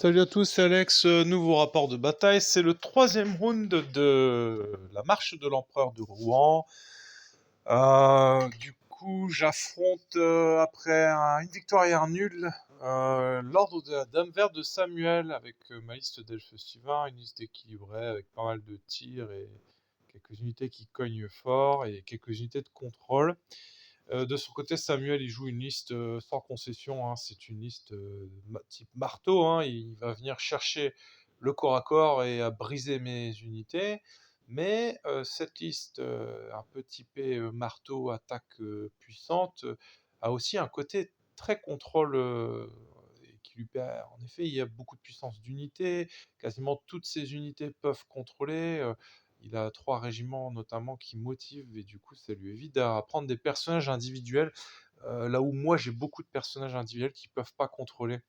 Salut à tous, c'est Alex, nouveau rapport de bataille. C'est le troisième round de la marche de l'empereur de Rouen. Du coup, j'affronte après une victoire et un nul l'ordre de la Dame Verte de Samuel avec ma liste d'elfes Sylvain, une liste équilibrée avec pas mal de tirs et quelques unités qui cognent fort et quelques unités de contrôle. De son côté, Samuel, il joue une liste sans concession, hein. C'est une liste type marteau, hein. Il va venir chercher le corps à corps et à briser mes unités. Mais cette liste, un peu typée marteau, attaque puissante, a aussi un côté très contrôle et qui lui permet. En effet, il y a beaucoup de puissance d'unités. Quasiment toutes ces unités peuvent contrôler. Il a 3 régiments notamment qui motivent et du coup ça lui évite à prendre des personnages individuels, là où moi j'ai beaucoup de personnages individuels qui peuvent pas contrôler.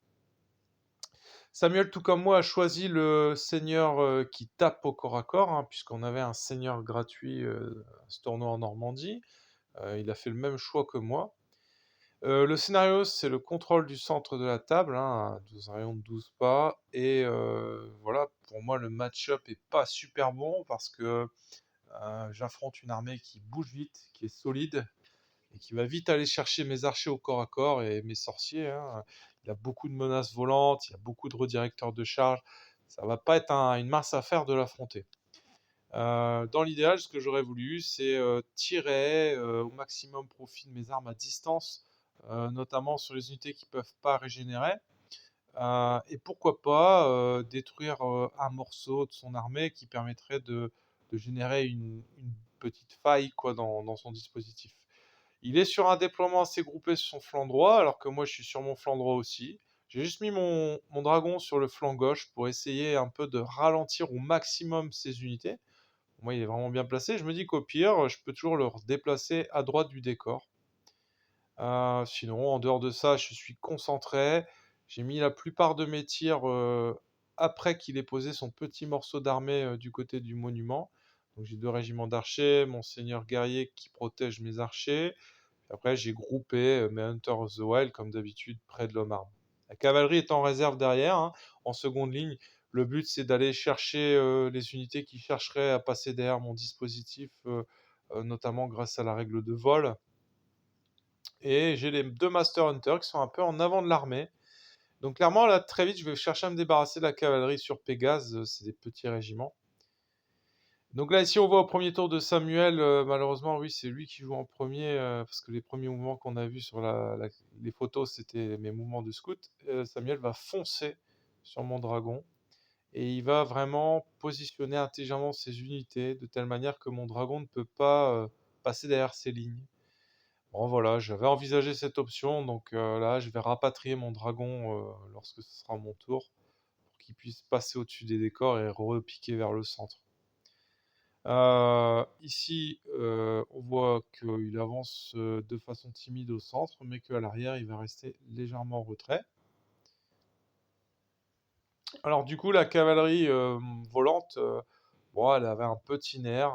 Samuel, tout comme moi, a choisi le seigneur qui tape au corps à corps, hein, puisqu'on avait un seigneur gratuit à ce tournoi en Normandie. Il a fait le même choix que moi. Le scénario, c'est le contrôle du centre de la table, hein, dans un rayon de 12 pas. Et voilà, pour moi, le match-up est pas super bon parce que j'affronte une armée qui bouge vite, qui est solide et qui va vite aller chercher mes archers au corps à corps et mes sorciers, hein. Il y a beaucoup de menaces volantes, il y a beaucoup de redirecteurs de charge. Ça va pas être une mince affaire de l'affronter. Dans l'idéal, ce que j'aurais voulu, c'est tirer au maximum profit de mes armes à distance, notamment sur les unités qui peuvent pas régénérer. Et pourquoi pas détruire un morceau de son armée qui permettrait de générer une petite faille quoi, dans son dispositif. Il est sur un déploiement assez groupé sur son flanc droit, alors que moi je suis sur mon flanc droit aussi. J'ai juste mis mon dragon sur le flanc gauche pour essayer un peu de ralentir au maximum ses unités. Moi il est vraiment bien placé. Je me dis qu'au pire, je peux toujours le déplacer à droite du décor. Sinon, en dehors de ça, je suis concentré. J'ai mis la plupart de mes tirs après qu'il ait posé son petit morceau d'armée du côté du monument. Donc j'ai 2 régiments d'archers, mon seigneur guerrier qui protège mes archers. Puis après, j'ai groupé mes Hunters of the Wild, comme d'habitude, près de l'homme armé. La cavalerie est en réserve derrière, hein, en seconde ligne. Le but, c'est d'aller chercher les unités qui chercheraient à passer derrière mon dispositif, notamment grâce à la règle de vol. Et j'ai les 2 Master Hunters qui sont un peu en avant de l'armée. Donc clairement, là, très vite, je vais chercher à me débarrasser de la cavalerie sur Pégase. C'est des petits régiments. Donc là, ici, on voit au premier tour de Samuel, malheureusement, oui, c'est lui qui joue en premier, parce que les premiers mouvements qu'on a vus sur les photos, c'était mes mouvements de scout. Samuel va foncer sur mon dragon, et il va vraiment positionner intelligemment ses unités, de telle manière que mon dragon ne peut pas passer derrière ses lignes. Bon voilà, j'avais envisagé cette option, donc là, je vais rapatrier mon dragon lorsque ce sera mon tour, pour qu'il puisse passer au-dessus des décors et repiquer vers le centre. Ici, on voit qu'il avance de façon timide au centre, mais qu'à l'arrière, il va rester légèrement en retrait. Alors du coup, la cavalerie volante, bon, elle avait un petit nerf.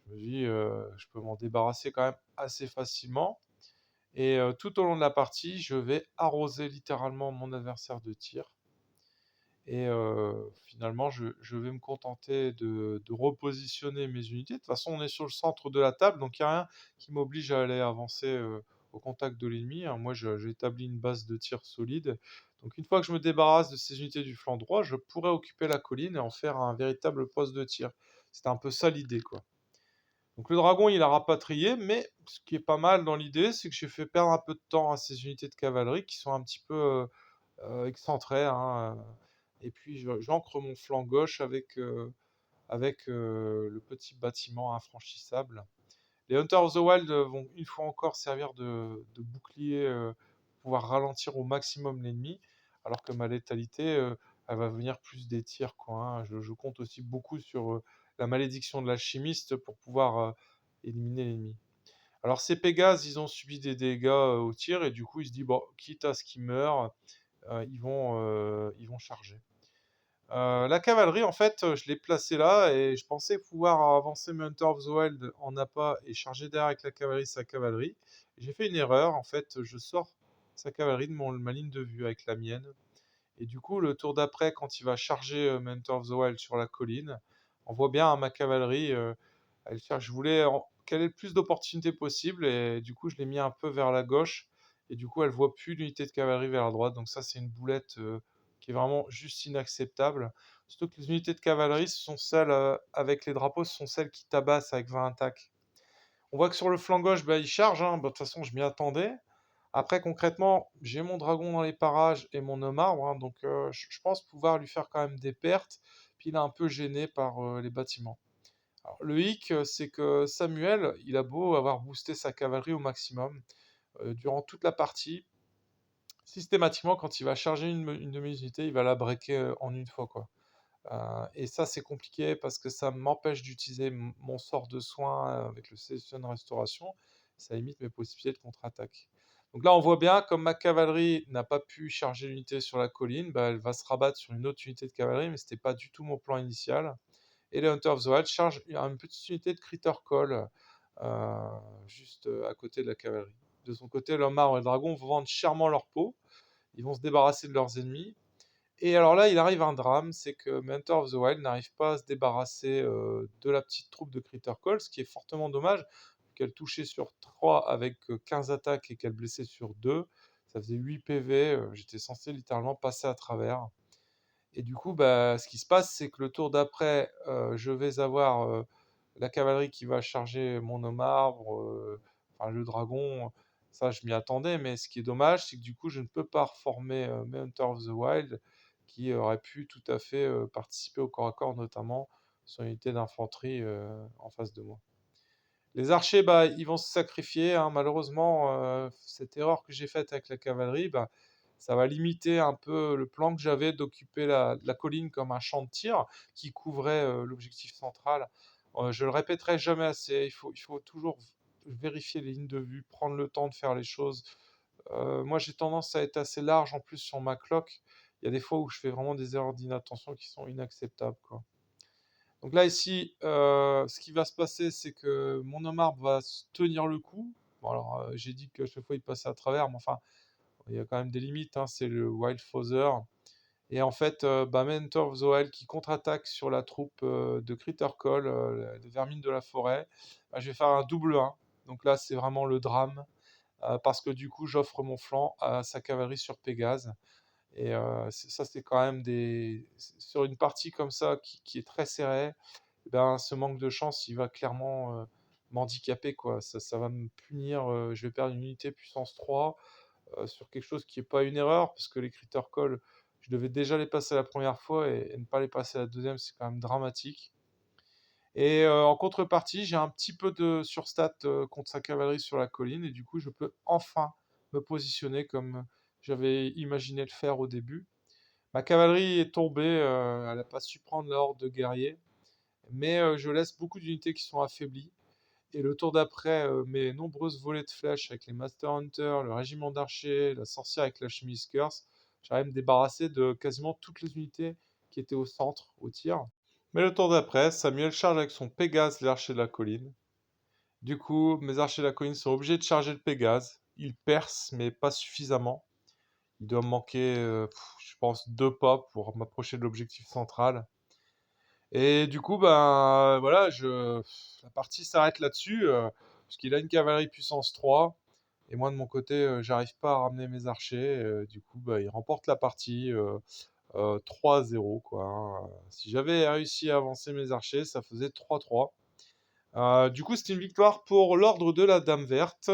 Je me dis, je peux m'en débarrasser quand même assez facilement. Et tout au long de la partie, je vais arroser littéralement mon adversaire de tir. Et finalement, je vais me contenter de repositionner mes unités. De toute façon, on est sur le centre de la table, donc il n'y a rien qui m'oblige à aller avancer au contact de l'ennemi, hein. Moi, j'ai établi une base de tir solide. Donc une fois que je me débarrasse de ces unités du flanc droit, je pourrais occuper la colline et en faire un véritable poste de tir. C'était un peu ça l'idée, quoi. Donc le dragon, il a rapatrié, mais ce qui est pas mal dans l'idée, c'est que j'ai fait perdre un peu de temps à ces unités de cavalerie qui sont un petit peu excentrées, hein. Et puis j'ancre mon flanc gauche avec le petit bâtiment infranchissable. Les Hunters of the Wild vont une fois encore servir de bouclier pour pouvoir ralentir au maximum l'ennemi, alors que ma létalité, elle va venir plus des tirs, quoi, hein. Je compte aussi beaucoup sur la malédiction de l'alchimiste pour pouvoir éliminer l'ennemi. Alors ces Pégases, ils ont subi des dégâts au tir et du coup, ils se disent bon, quitte à ce qu'ils meurent, ils vont charger. La cavalerie, en fait, je l'ai placée là et je pensais pouvoir avancer mes Hunter of the Wild en appât et charger derrière avec la cavalerie sa cavalerie. J'ai fait une erreur, en fait, je sors sa cavalerie de ma ligne de vue avec la mienne Et du coup, le tour d'après, quand il va charger Mentor of the Wild sur la colline, on voit bien ma cavalerie, elle cherche. Je voulais qu'elle ait le plus d'opportunités possible, et du coup, je l'ai mis un peu vers la gauche. Et du coup, elle voit plus l'unité de cavalerie vers la droite. Donc ça, c'est une boulette qui est vraiment juste inacceptable. Surtout que les unités de cavalerie, ce sont celles avec les drapeaux, ce sont celles qui tabassent avec 20 attaques. On voit que sur le flanc gauche, bah, il charge, hein. Bah, de toute façon, je m'y attendais. Après, concrètement, j'ai mon dragon dans les parages et mon homme arbre, hein, donc je pense pouvoir lui faire quand même des pertes. Puis il est un peu gêné par les bâtiments. Alors, le hic, c'est que Samuel, il a beau avoir boosté sa cavalerie au maximum, durant toute la partie, systématiquement, quand il va charger une de mes unités, il va la breaker en une fois, quoi. Et ça, c'est compliqué parce que ça m'empêche d'utiliser mon sort de soin avec le Sélection Restauration. Ça limite mes possibilités de contre-attaque. Donc là, on voit bien, comme ma cavalerie n'a pas pu charger l'unité sur la colline, bah, elle va se rabattre sur une autre unité de cavalerie, mais ce n'était pas du tout mon plan initial. Et les Hunter of the Wild chargent une petite unité de Critter Call euh, juste à côté de la cavalerie. De son côté, l'homme arbre et le dragon vont vendre chèrement leur peau. Ils vont se débarrasser de leurs ennemis. Et alors là, il arrive un drame, c'est que Mentor of the Wild n'arrive pas à se débarrasser de la petite troupe de Critter Call, ce qui est fortement dommage, qu'elle touchait sur 3 avec 15 attaques et qu'elle blessait sur 2. Ça faisait 8 PV, j'étais censé littéralement passer à travers. Et du coup, bah, ce qui se passe, c'est que le tour d'après, je vais avoir la cavalerie qui va charger mon homme arbre, enfin le dragon. Ça, je m'y attendais, mais ce qui est dommage, c'est que du coup, je ne peux pas reformer mes Hunter of the Wild qui auraient pu tout à fait participer au corps à corps, notamment sur une unité d'infanterie en face de moi. Les archers, bah, ils vont se sacrifier, hein. Malheureusement, cette erreur que j'ai faite avec la cavalerie, bah, ça va limiter un peu le plan que j'avais d'occuper la colline comme un champ de tir qui couvrait l'objectif central. Je le répéterai jamais assez, il faut toujours vérifier les lignes de vue, prendre le temps de faire les choses. Moi, j'ai tendance à être assez large en plus sur ma cloque. Il y a des fois où je fais vraiment des erreurs d'inattention qui sont inacceptables, quoi. Donc là, ici, ce qui va se passer, c'est que mon homme arbre va se tenir le coup. Bon, alors, j'ai dit qu'à chaque fois, il passait à travers, mais enfin, il y a quand même des limites, hein, c'est le Wild Father. Et en fait, bah, Mentor of the Wild qui contre-attaque sur la troupe de Critter Call, de Vermine de la forêt, bah, je vais faire un double 1. Donc là, c'est vraiment le drame, parce que du coup, j'offre mon flanc à sa cavalerie sur Pégase. Et ça, c'est quand même sur une partie comme ça qui est très serrée, eh ben, ce manque de chance, il va clairement m'handicaper, quoi. Ça va me punir. Je vais perdre une unité puissance 3 sur quelque chose qui n'est pas une erreur, parce que les Critter Call, je devais déjà les passer la première fois, et ne pas les passer la deuxième, c'est quand même dramatique. Et en contrepartie, j'ai un petit peu de surstat contre sa cavalerie sur la colline, et du coup, je peux enfin me positionner comme j'avais imaginé le faire au début. Ma cavalerie est tombée, elle n'a pas su prendre l'ordre de guerrier, mais je laisse beaucoup d'unités qui sont affaiblies. Et le tour d'après, mes nombreuses volées de flèches avec les Master Hunter, le régiment d'archers, la sorcière avec la chemise curse, j'arrive à me débarrasser de quasiment toutes les unités qui étaient au centre, au tir. Mais le tour d'après, Samuel charge avec son Pégase l'archer de la colline. Du coup, mes archers de la colline sont obligés de charger le Pégase. Ils percent, mais pas suffisamment. Il doit me manquer, je pense, 2 pas pour m'approcher de l'objectif central. Et du coup, ben voilà, la partie s'arrête là-dessus, parce qu'il a une cavalerie puissance 3. Et moi, de mon côté, j'arrive pas à ramener mes archers. Du coup, bah, il remporte la partie 3-0, quoi, hein. Si j'avais réussi à avancer mes archers, ça faisait 3-3. Du coup, c'était une victoire pour l'ordre de la Dame Verte,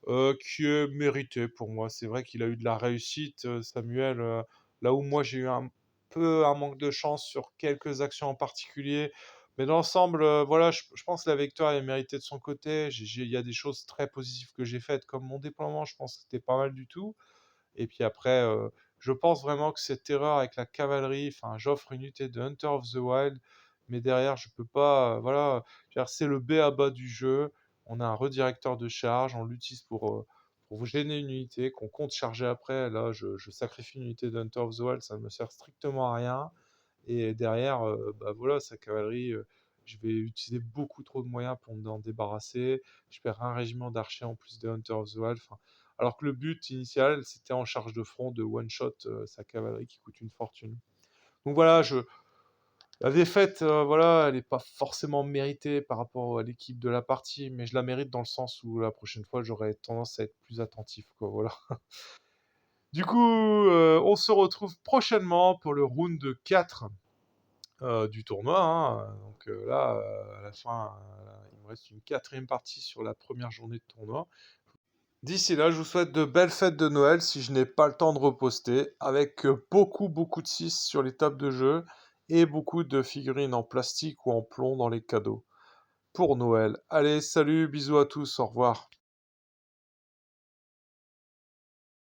qui est méritée pour moi. C'est vrai qu'il a eu de la réussite, Samuel, là où moi j'ai eu un peu un manque de chance sur quelques actions en particulier. Mais dans l'ensemble, voilà, je pense que la victoire est méritée de son côté. Il y a des choses très positives que j'ai faites, comme mon déploiement, je pense que c'était pas mal du tout. Et puis après, je pense vraiment que cette erreur avec la cavalerie, enfin, j'offre une unité de Hunter of the Wild, mais derrière, je peux pas, voilà, c'est le B à bas du jeu. On a un redirecteur de charge, on l'utilise pour gêner une unité qu'on compte charger après. Là, je sacrifie une unité de Hunter of the Wild, ça ne me sert strictement à rien. Et derrière, bah voilà, sa cavalerie, je vais utiliser beaucoup trop de moyens pour m'en débarrasser. Je perds un régiment d'archers en plus de Hunter of the Wild. Enfin, Alors que le but initial, c'était en charge de front de one-shot sa cavalerie qui coûte une fortune. Donc voilà, la défaite, voilà, elle n'est pas forcément méritée par rapport à l'équipe de la partie, mais je la mérite dans le sens où la prochaine fois, j'aurai tendance à être plus attentif, quoi, voilà. Du coup, on se retrouve prochainement pour le round 4 du tournoi, hein. Donc là, à la fin, il me reste une quatrième partie sur la première journée de tournoi. D'ici là, je vous souhaite de belles fêtes de Noël si je n'ai pas le temps de reposter, avec beaucoup, beaucoup de 6 sur les tables de jeu et beaucoup de figurines en plastique ou en plomb dans les cadeaux pour Noël. Allez, salut, bisous à tous, au revoir.